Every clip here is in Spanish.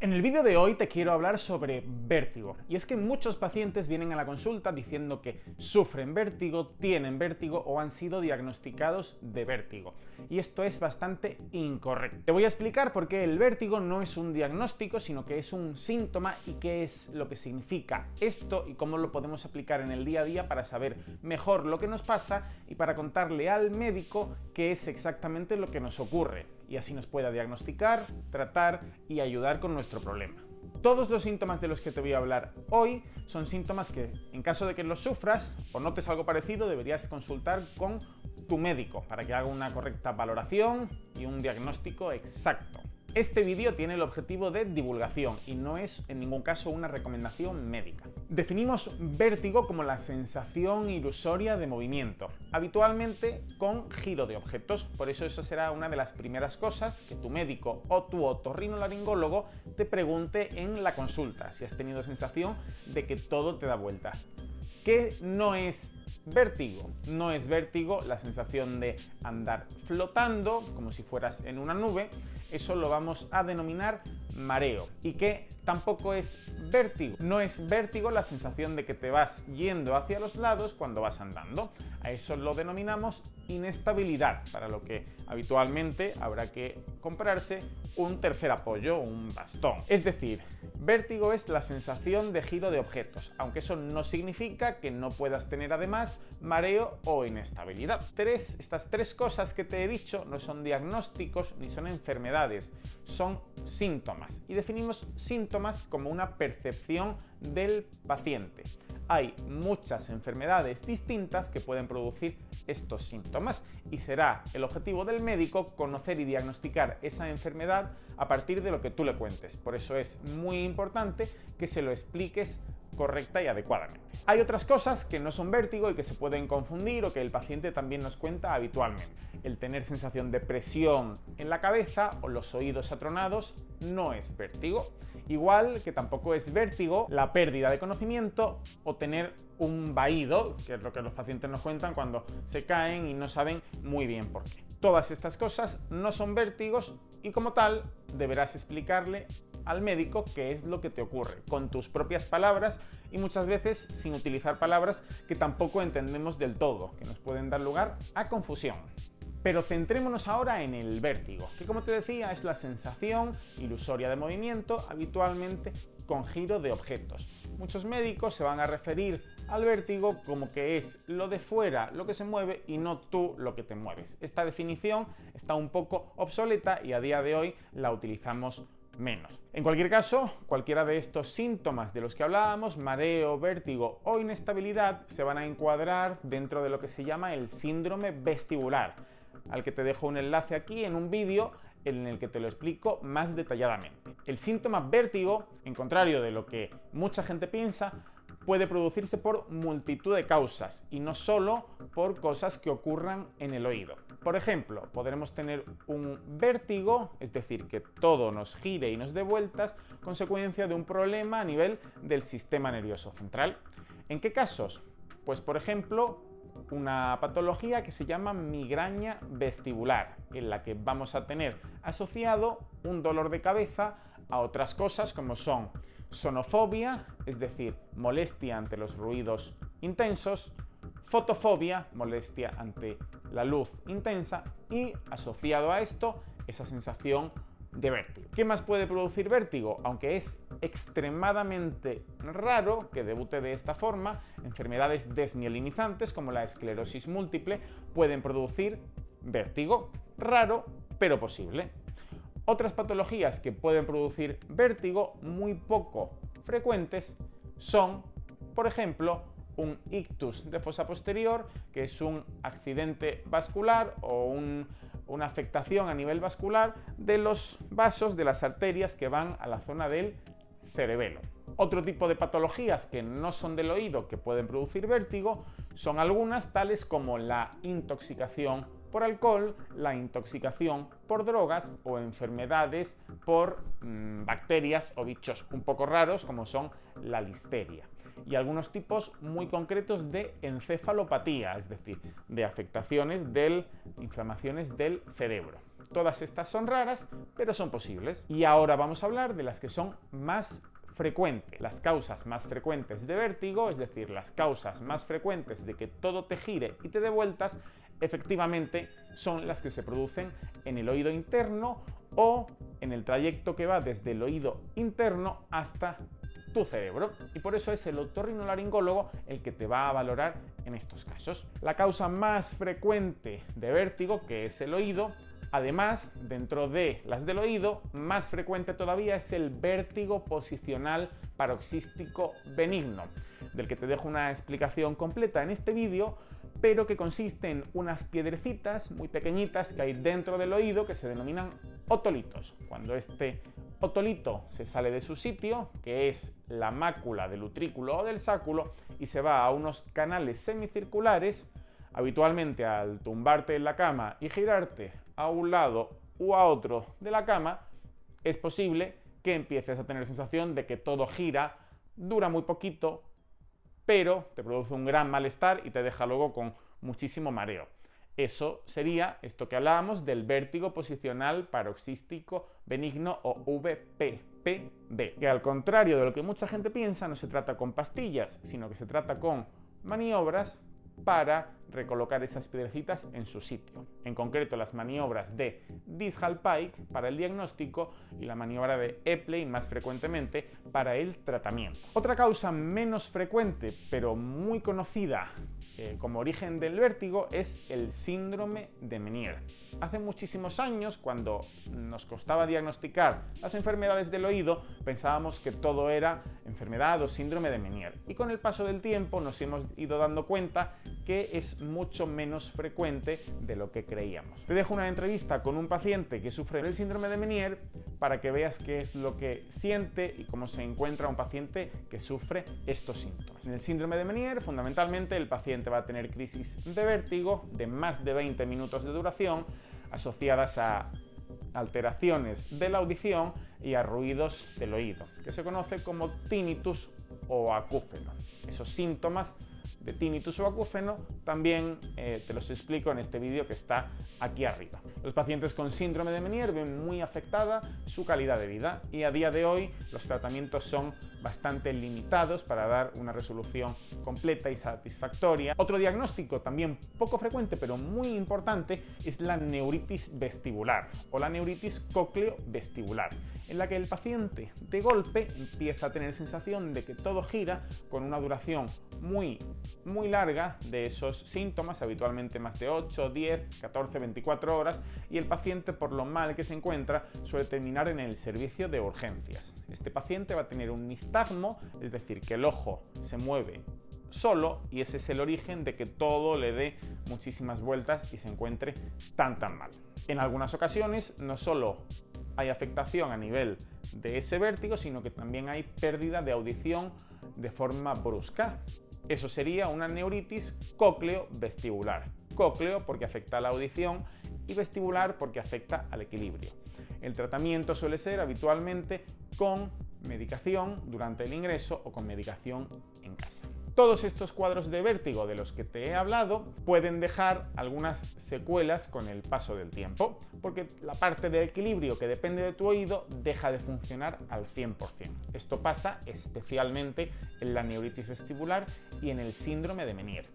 En el vídeo de hoy te quiero hablar sobre vértigo, y es que muchos pacientes vienen a la consulta diciendo que sufren vértigo, tienen vértigo o han sido diagnosticados de vértigo, y esto es bastante incorrecto. Te voy a explicar por qué el vértigo no es un diagnóstico, sino que es un síntoma y qué es lo que significa esto y cómo lo podemos aplicar en el día a día para saber mejor lo que nos pasa y para contarle al médico qué es exactamente lo que nos ocurre, y así nos pueda diagnosticar, tratar y ayudar con nuestro problema. Todos los síntomas de los que te voy a hablar hoy son síntomas que, en caso de que los sufras o notes algo parecido, deberías consultar con tu médico para que haga una correcta valoración y un diagnóstico exacto. Este vídeo tiene el objetivo de divulgación y no es en ningún caso una recomendación médica. Definimos vértigo como la sensación ilusoria de movimiento, habitualmente con giro de objetos. Por eso será una de las primeras cosas que tu médico o tu otorrinolaringólogo te pregunte en la consulta, si has tenido sensación de que todo te da vuelta. ¿Qué no es vértigo? No es vértigo la sensación de andar flotando, como si fueras en una nube. Eso lo vamos a denominar mareo. ¿Y qué tampoco es vértigo? No es vértigo la sensación de que te vas yendo hacia los lados cuando vas andando. A eso lo denominamos inestabilidad, para lo que habitualmente habrá que comprarse un tercer apoyo, un bastón. Es decir, vértigo es la sensación de giro de objetos, aunque eso no significa que no puedas tener además mareo o inestabilidad. Estas tres cosas que te he dicho no son diagnósticos ni son enfermedades, son síntomas, y definimos síntomas como una percepción del paciente. Hay muchas enfermedades distintas que pueden producir estos síntomas y será el objetivo del médico conocer y diagnosticar esa enfermedad a partir de lo que tú le cuentes. Por eso es muy importante que se lo expliques correcta y adecuadamente. Hay otras cosas que no son vértigo y que se pueden confundir o que el paciente también nos cuenta habitualmente. El tener sensación de presión en la cabeza o los oídos atronados no es vértigo. Igual que tampoco es vértigo la pérdida de conocimiento o tener un vaído, que es lo que los pacientes nos cuentan cuando se caen y no saben muy bien por qué. Todas estas cosas no son vértigos y como tal deberás explicarle al médico qué es lo que te ocurre, con tus propias palabras y muchas veces sin utilizar palabras que tampoco entendemos del todo, que nos pueden dar lugar a confusión. Pero centrémonos ahora en el vértigo, que como te decía es la sensación ilusoria de movimiento, habitualmente con giro de objetos. Muchos médicos se van a referir al vértigo como que es lo de fuera lo que se mueve y no tú lo que te mueves. Esta definición está un poco obsoleta y a día de hoy la utilizamos menos. En cualquier caso, cualquiera de estos síntomas de los que hablábamos, mareo, vértigo o inestabilidad, se van a encuadrar dentro de lo que se llama el síndrome vestibular, al que te dejo un enlace aquí en un vídeo en el que te lo explico más detalladamente. El síntoma vértigo, en contrario de lo que mucha gente piensa, puede producirse por multitud de causas y no solo por cosas que ocurran en el oído. Por ejemplo, podremos tener un vértigo, es decir, que todo nos gire y nos dé vueltas, consecuencia de un problema a nivel del sistema nervioso central. ¿En qué casos? Pues por ejemplo, una patología que se llama migraña vestibular, en la que vamos a tener asociado un dolor de cabeza a otras cosas como son sonofobia, es decir, molestia ante los ruidos intensos, fotofobia, molestia ante la luz intensa, y asociado a esto, esa sensación de vértigo. ¿Qué más puede producir vértigo? Aunque es extremadamente raro que debute de esta forma, enfermedades desmielinizantes como la esclerosis múltiple pueden producir vértigo. Raro, pero posible. Otras patologías que pueden producir vértigo muy poco frecuentes son, por ejemplo, un ictus de fosa posterior, que es un accidente vascular o una afectación a nivel vascular de los vasos de las arterias que van a la zona del cerebelo. Otro tipo de patologías que no son del oído que pueden producir vértigo son algunas tales como la intoxicación por alcohol, la intoxicación por drogas o enfermedades por bacterias o bichos un poco raros como son la listeria. Y algunos tipos muy concretos de encefalopatía, es decir, de afectaciones inflamaciones del cerebro. Todas estas son raras, pero son posibles. Y ahora vamos a hablar de las que son más frecuentes. Las causas más frecuentes de vértigo, es decir, las causas más frecuentes de que todo te gire y te dé vueltas, efectivamente son las que se producen en el oído interno o en el trayecto que va desde el oído interno hasta tu cerebro, y por eso es el otorrinolaringólogo el que te va a valorar en estos casos. La causa más frecuente de vértigo, que es el oído, además, dentro de las del oído, más frecuente todavía es el vértigo posicional paroxístico benigno, del que te dejo una explicación completa en este vídeo, pero que consiste en unas piedrecitas muy pequeñitas que hay dentro del oído que se denominan otolitos. Cuando este otolito se sale de su sitio, que es la mácula del utrículo o del sáculo, y se va a unos canales semicirculares, habitualmente al tumbarte en la cama y girarte a un lado u a otro de la cama, es posible que empieces a tener sensación de que todo gira, dura muy poquito, pero te produce un gran malestar y te deja luego con muchísimo mareo. Eso sería esto que hablábamos del vértigo posicional paroxístico benigno o VPPB, que al contrario de lo que mucha gente piensa, no se trata con pastillas, sino que se trata con maniobras para recolocar esas piedrecitas en su sitio. En concreto, las maniobras de Diels-Pike para el diagnóstico y la maniobra de Epley más frecuentemente para el tratamiento. Otra causa menos frecuente, pero muy conocida como origen del vértigo, es el síndrome de Meniere. Hace muchísimos años, cuando nos costaba diagnosticar las enfermedades del oído, pensábamos que todo era enfermedad o síndrome de Meniere. Y con el paso del tiempo nos hemos ido dando cuenta que es mucho menos frecuente de lo que creíamos. Te dejo una entrevista con un paciente que sufre el síndrome de Meniere para que veas qué es lo que siente y cómo se encuentra un paciente que sufre estos síntomas. En el síndrome de Meniere, fundamentalmente, el paciente va a tener crisis de vértigo de más de 20 minutos de duración, asociadas a alteraciones de la audición y a ruidos del oído, que se conoce como tinnitus o acúfeno. Esos síntomas de tinnitus o acúfeno también te los explico en este vídeo que está aquí arriba. Los pacientes con síndrome de Meniere ven muy afectada su calidad de vida y a día de hoy los tratamientos son bastante limitados para dar una resolución completa y satisfactoria. Otro diagnóstico también poco frecuente pero muy importante es la neuritis vestibular o la neuritis cócleo-vestibular, en la que el paciente de golpe empieza a tener sensación de que todo gira con una duración muy larga de esos síntomas, habitualmente más de 8, 10, 14, 24 horas, y el paciente, por lo mal que se encuentra, suele terminar en el servicio de urgencias. Este paciente va a tener un nistagmo, es decir, que el ojo se mueve solo, y ese es el origen de que todo le dé muchísimas vueltas y se encuentre tan mal. En algunas ocasiones no solo hay afectación a nivel de ese vértigo, sino que también hay pérdida de audición de forma brusca. Eso sería una neuritis cócleo-vestibular. Cócleo porque afecta a la audición y vestibular porque afecta al equilibrio. El tratamiento suele ser habitualmente con medicación durante el ingreso o con medicación en casa. Todos estos cuadros de vértigo de los que te he hablado pueden dejar algunas secuelas con el paso del tiempo, porque la parte del equilibrio que depende de tu oído deja de funcionar al 100%. Esto pasa especialmente en la neuritis vestibular y en el síndrome de Meniere.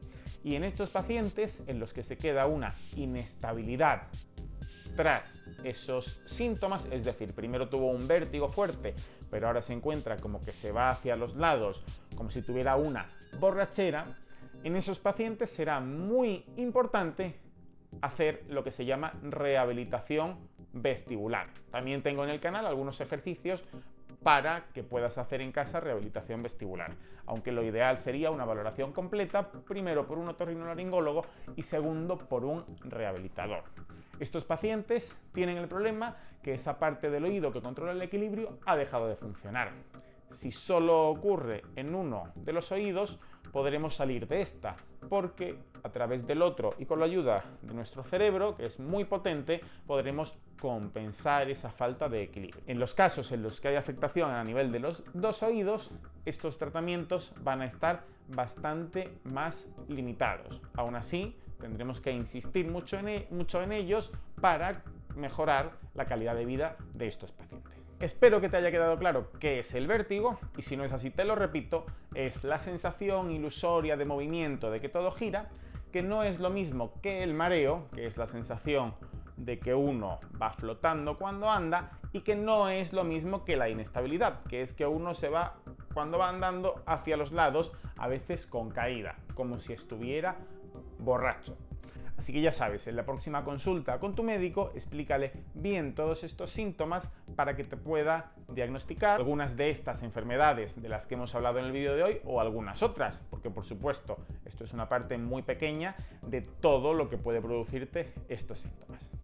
Y en estos pacientes en los que se queda una inestabilidad tras esos síntomas, es decir, primero tuvo un vértigo fuerte, pero ahora se encuentra como que se va hacia los lados, como si tuviera una borrachera, en esos pacientes será muy importante hacer lo que se llama rehabilitación vestibular. También tengo en el canal algunos ejercicios para que puedas hacer en casa rehabilitación vestibular, aunque lo ideal sería una valoración completa, primero por un otorrinolaringólogo y segundo por un rehabilitador. Estos pacientes tienen el problema que esa parte del oído que controla el equilibrio ha dejado de funcionar. Si solo ocurre en uno de los oídos, podremos salir de esta, porque a través del otro y con la ayuda de nuestro cerebro, que es muy potente, podremos compensar esa falta de equilibrio. En los casos en los que hay afectación a nivel de los dos oídos, estos tratamientos van a estar bastante más limitados. Aún así, tendremos que insistir mucho en ellos para mejorar la calidad de vida de estos pacientes. Espero que te haya quedado claro qué es el vértigo, y si no es así te lo repito, es la sensación ilusoria de movimiento, de que todo gira, que no es lo mismo que el mareo, que es la sensación de que uno va flotando cuando anda, y que no es lo mismo que la inestabilidad, que es que uno se va, cuando va andando, hacia los lados, a veces con caída, como si estuviera borracho. Así que ya sabes, en la próxima consulta con tu médico, explícale bien todos estos síntomas para que te pueda diagnosticar algunas de estas enfermedades de las que hemos hablado en el vídeo de hoy o algunas otras, porque por supuesto esto es una parte muy pequeña de todo lo que puede producirte estos síntomas.